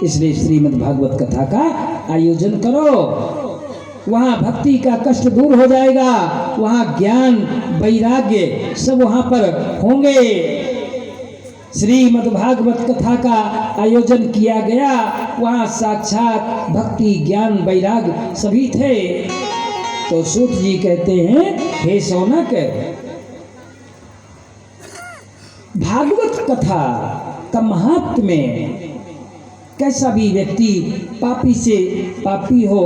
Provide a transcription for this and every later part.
इसलिए श्रीमद् भागवत कथा का आयोजन करो। वहाँ भक्ति का कष्ट दूर हो जाएगा, वहाँ ज्ञान वैराग्य सब वहाँ पर होंगे। श्रीमद् भागवत कथा का आयोजन किया गया, वहाँ साक्षात भक्ति ज्ञान वैराग्य सभी थे। तो सूत जी कहते हैं, हे शौनक, भागवत कथा का महात्म्य, कैसा भी व्यक्ति पापी से पापी हो,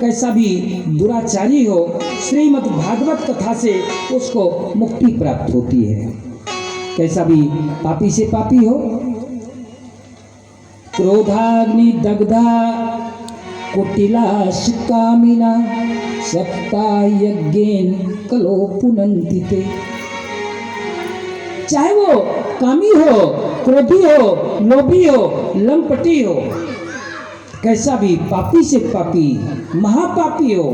कैसा भी दुराचारी हो, श्रीमद् भागवत कथा से उसको मुक्ति प्राप्त होती है। कैसा भी पापी से पापी हो, क्रोधाग्नि दग्धा कुटिला कामिना सप्ता यज्ञेन कलो पुनन्ति ते। चाहे वो कामी हो, क्रोधी हो, लोभी हो, लंपटी हो, कैसा भी पापी से पापी महापापी हो।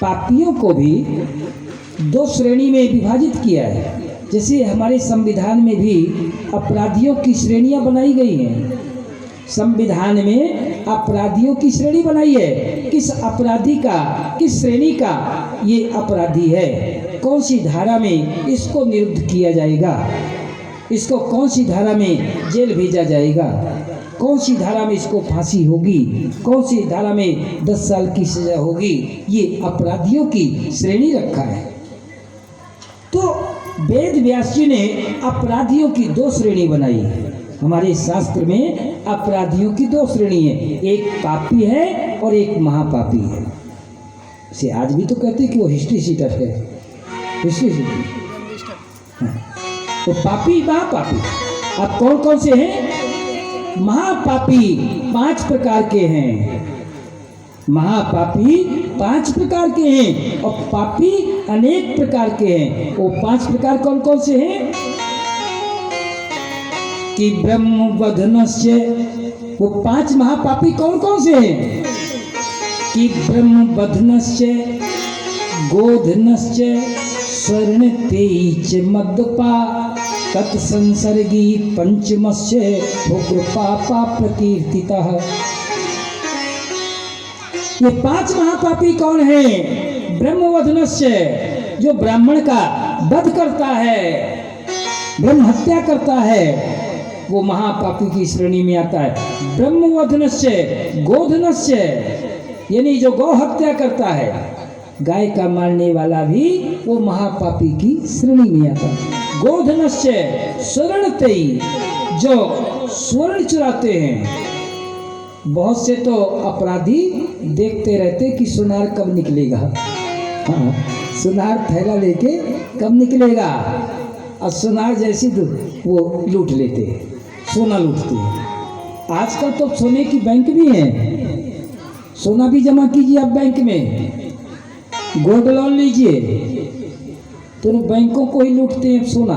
पापियों को भी दो श्रेणी में विभाजित किया है। जैसे हमारे संविधान में भी अपराधियों की श्रेणियां बनाई गई हैं। संविधान में अपराधियों की श्रेणी बनाई है, किस अपराधी का, किस श्रेणी का ये अपराधी है, कौन सी धारा में इसको निरुद्ध किया जाएगा, इसको कौन सी धारा में जेल भेजा जाएगा, कौन सी धारा में इसको फांसी होगी, कौन सी धारा में 10 साल की सजा होगी। ये अपराधियों की श्रेणी रखा है। तो वेद व्यास जी ने अपराधियों की 2 श्रेणी बनाई है। हमारे शास्त्र में अपराधियों की 2 श्रेणी है, एक पापी है और एक महापापी है। से आज भी तो कहते हैं कि वो हिस्ट्री सीटर है, हिस्ट्री सीटर। तो पापी महापापी अब कौन कौन से हैं? महापापी 5 प्रकार के हैं। महापापी 5 प्रकार के हैं और पापी अनेक प्रकार के हैं। वो 5 प्रकार कौन कौन से हैं? कि ब्रह्म बधनस्य, वो 5 महापापी कौन कौन से हैं? कि ब्रह्म बधनस्य, गोधनस्य, स्वर्ण तेज मद्यपा, तत्संसर्गी पंचमस्य उग्र पापा प्रकीर्तितः। ये 5 महापापी कौन है? ब्रह्मवधनस्य, जो ब्राह्मण का वध करता है, ब्रह्म हत्या करता है, वो महापापी की श्रेणी में आता है। ब्रह्मवधनस्य, गोधनस्य, यानी जो गौ हत्या करता है, गाय का मारने वाला भी वो महापापी की श्रेणी में आता है। गोधनस्य, स्वर्णतेयी, जो स्वर्ण चुराते हैं। बहुत से तो अपराधी देखते रहते कि सुनार कब निकलेगा। हाँ, सुनार थैला लेके कब निकलेगा, और सुनार जैसी वो लूट लेते हैं, सोना लूटते हैं। आजकल तो सोने की बैंक भी है, सोना भी जमा कीजिए आप बैंक में, गोल्ड लोन लीजिए, तो बैंकों को ही लूटते हैं सोना।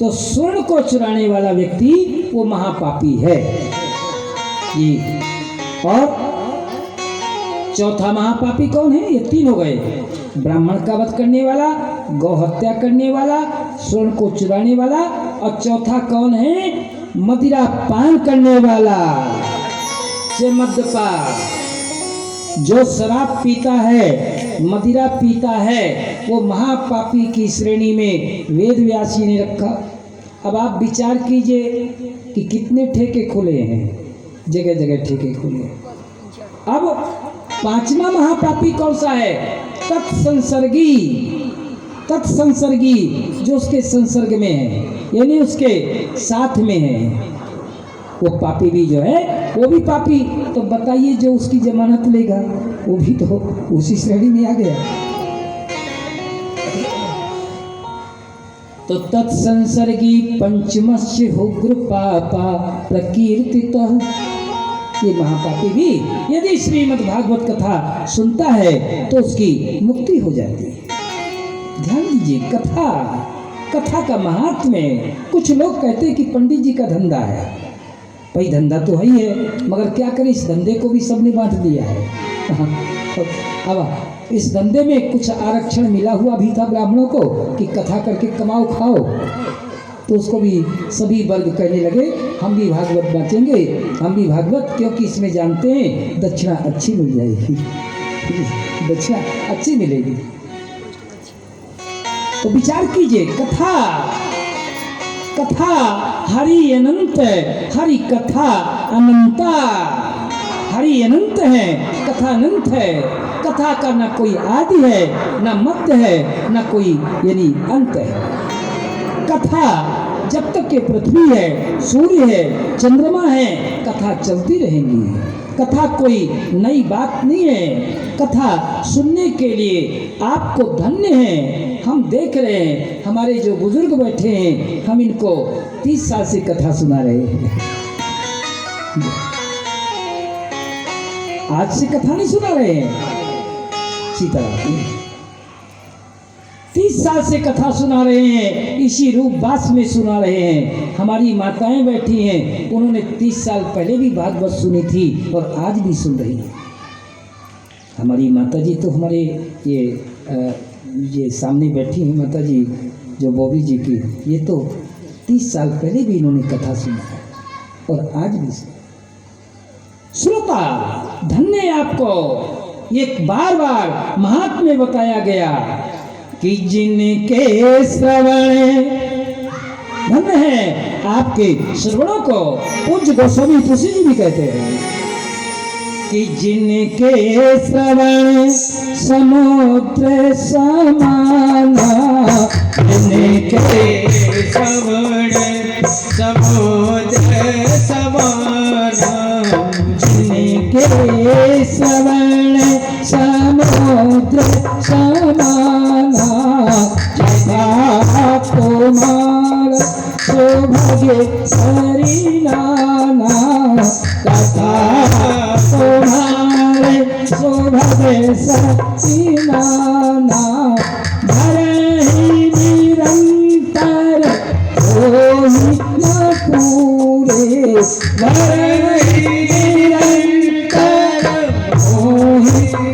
तो स्वर्ण को चुराने वाला व्यक्ति वो महापापी है ये। और चौथा महापापी कौन है? ये 3 हो गए, ब्राह्मण का वध करने वाला, गौ हत्या करने वाला, स्वर्ण को चुराने वाला, और चौथा कौन है? मदिरा पान करने वाला, से मद्यपान। जो शराब पीता है, मदिरा पीता है, वो महापापी की श्रेणी में वेद व्यास जी ने रखा। अब आप विचार कीजिए कि कितने ठेके खुले हैं, जगह जगह ठेके खुले। अब 5वां महापापी कौन सा है? तत्संसर्गी, तत्संसर्गी, जो उसके संसर्ग में है, यानी उसके साथ में है, वो पापी भी जो है वो भी पापी। तो बताइए, जो उसकी जमानत लेगा वो भी तो उसी श्रेणी में आ गया। तो तत्संसर्गी पंचमस्य उग्र पापा प्रकीर्तितः। ये महापापी भी यदि श्रीमद् भागवत कथा सुनता है तो उसकी मुक्ति हो जाती है। ध्यान दीजिए, कथा, कथा का महात्म्य। कुछ लोग कहते हैं कि पंडित जी का धंधा है। भाई धंधा तो है ही है, मगर क्या करें, इस धंधे को भी सबने बांट दिया है। अब इस धंधे में कुछ आरक्षण मिला हुआ भी था ब्राह्मणों को कि कथा करके कमाओ खाओ। तो उसको भी सभी वर्ग कहने लगे हम भी भागवत बाँचेंगे, हम भी भागवत, क्योंकि इसमें जानते हैं दक्षिणा अच्छी मिल जाएगी, दक्षिणा अच्छी मिलेगी। तो विचार कीजिए, कथा कथा हरि अनंत, हरि कथा अनंता, हरि अनंत है, कथा अनंत है। कथा का न कोई आदि है, न मध्य है, न कोई यानी अंत है। कथा जब तक के पृथ्वी है, सूर्य है, चंद्रमा है, कथा चलती रहेंगी। कथा कोई नई बात नहीं है। कथा सुनने के लिए आपको धन्य है। हम देख रहे हैं हमारे जो बुजुर्ग बैठे हैं, हम इनको 30 साल से कथा सुना रहे हैं। आज से कथा नहीं सुना रहे हैं, सीताराम 30 साल से कथा सुना रहे हैं, इसी रूप बास में सुना रहे हैं। हमारी माताएं बैठी हैं, उन्होंने 30 साल पहले भी भागवत सुनी थी और आज भी सुन रही है। हमारी माता जी तो हमारे ये सामने बैठी हैं माता जी जो बॉबी जी की, ये तो 30 साल पहले भी इन्होंने कथा सुना है और आज भी सुना। श्रोता धन्य है आपको। एक बार बार महात्म्य बताया गया कि जिनके श्रवण, धन्य है आपके श्रवणों को। पूज्य गोस्वामी तुलसी जी भी कहते हैं कि जिनके श्रवण समुद्र समाना, जिनके श्रवण समुद्र समाना, जिनके श्रवण समुद्र समाना, जगा कुमार सौभाग्य परिणाना, कथा तुम्हारे सौभाग्य परिणाना, भरहि निरंतर होहि न पूरे, भरहि निरंतर होहि न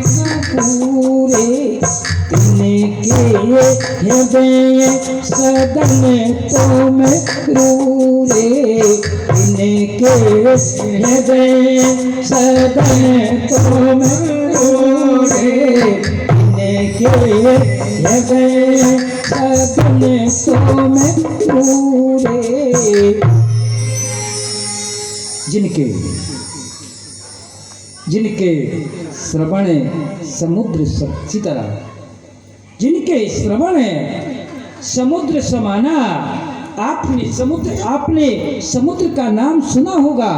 पूरे, तिनके हृदय सदन तुम क्रूरे, तिनके हृदय सदन तुम क्रूरे, तिनके हृदय सदन तुम क्रूरे। जिनके श्रवण समुद्र सीताराम, जिनके श्रवण समुद्र समाना। आपने समुद्र का नाम सुना होगा,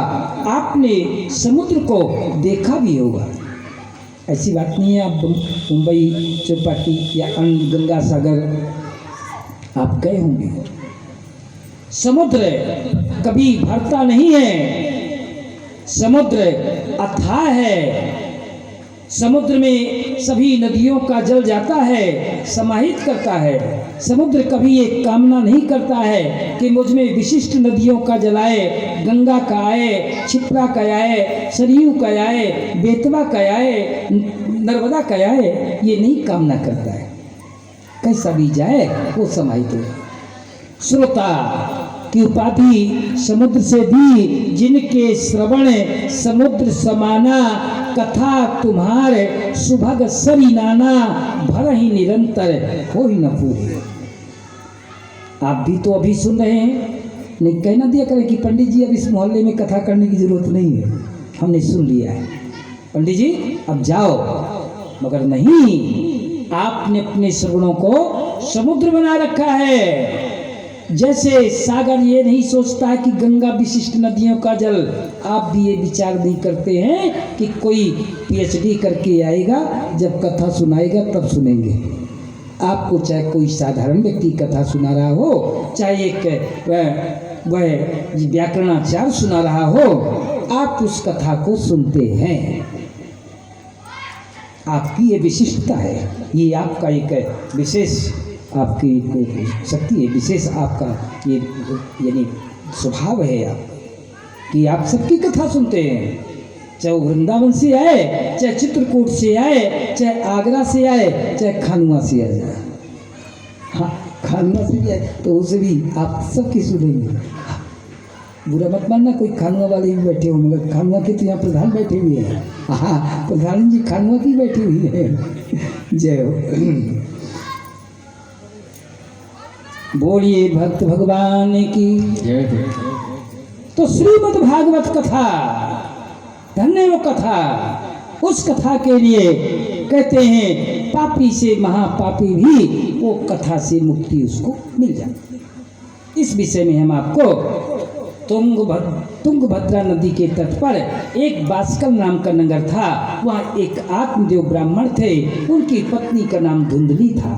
आपने समुद्र को देखा भी होगा। ऐसी बात नहीं है आप मुंबई चौपाटी या गंगा सागर आप गए होंगे। समुद्र कभी भरता नहीं है, समुद्र अथाह है। समुद्र में सभी नदियों का जल जाता है, समाहित करता है। समुद्र कभी एक कामना नहीं करता है कि मुझ में विशिष्ट नदियों का जल आए, गंगा का आए, क्षिप्रा का आए, सरयू का आए, बेतवा का आए, नर्मदा का आए, ये नहीं कामना करता है। कैसा भी जाए वो समाहित हो। श्रोता की उपाधि समुद्र से भी, जिनके श्रवण समुद्र समाना, कथा तुम्हारे सुभग सरी नाना, भर ही निरंतर हो ही न पूरे। आप भी तो अभी सुन रहे हैं, नहीं कहना दिया करें कि पंडित जी अब इस मोहल्ले में कथा करने की जरूरत नहीं है, हमने सुन लिया है, पंडित जी अब जाओ। मगर नहीं, आपने अपने श्रवणों को समुद्र बना रखा है। जैसे सागर ये नहीं सोचता है कि गंगा विशिष्ट नदियों का जल, आप भी ये विचार नहीं करते हैं कि कोई पीएचडी करके आएगा, जब कथा सुनाएगा तब सुनेंगे। आपको चाहे कोई साधारण व्यक्ति कथा सुना रहा हो, चाहे एक वह व्याकरणाचार्य सुना रहा हो, आप उस कथा को सुनते हैं। आपकी ये विशिष्टता है, ये आपका एक विशेष आपकी शक्ति है, विशेष आपका ये यानी स्वभाव है आप कि आप सबकी कथा सुनते हैं। चाहे वो वृंदावन से आए, चाहे चित्रकूट से आए, चाहे आगरा से आए, चाहे खानुआ से आए। हाँ, खानुआ से भी आए तो उसे भी आप सबकी सुनेंगे। बुरा मत मानना, कोई खानुआ वाले भी बैठे होंगे, खानुआ के तो यहाँ प्रधान बैठे हुए हैं। हाँ, प्रधान जी खानुआ की बैठी हुई है। जय हो। बोलिए भक्त भगवान की जय हो। तो श्रीमद् भागवत कथा, धन्य वो कथा, उस कथा के लिए कहते हैं पापी से महापापी भी वो कथा से मुक्ति उसको मिल जाती है। इस विषय में हम आपको तुंगभद्रा नदी के तट पर एक बास्कल नाम का नगर था। वहाँ एक आत्मदेव ब्राह्मण थे, उनकी पत्नी का नाम धुंधली था।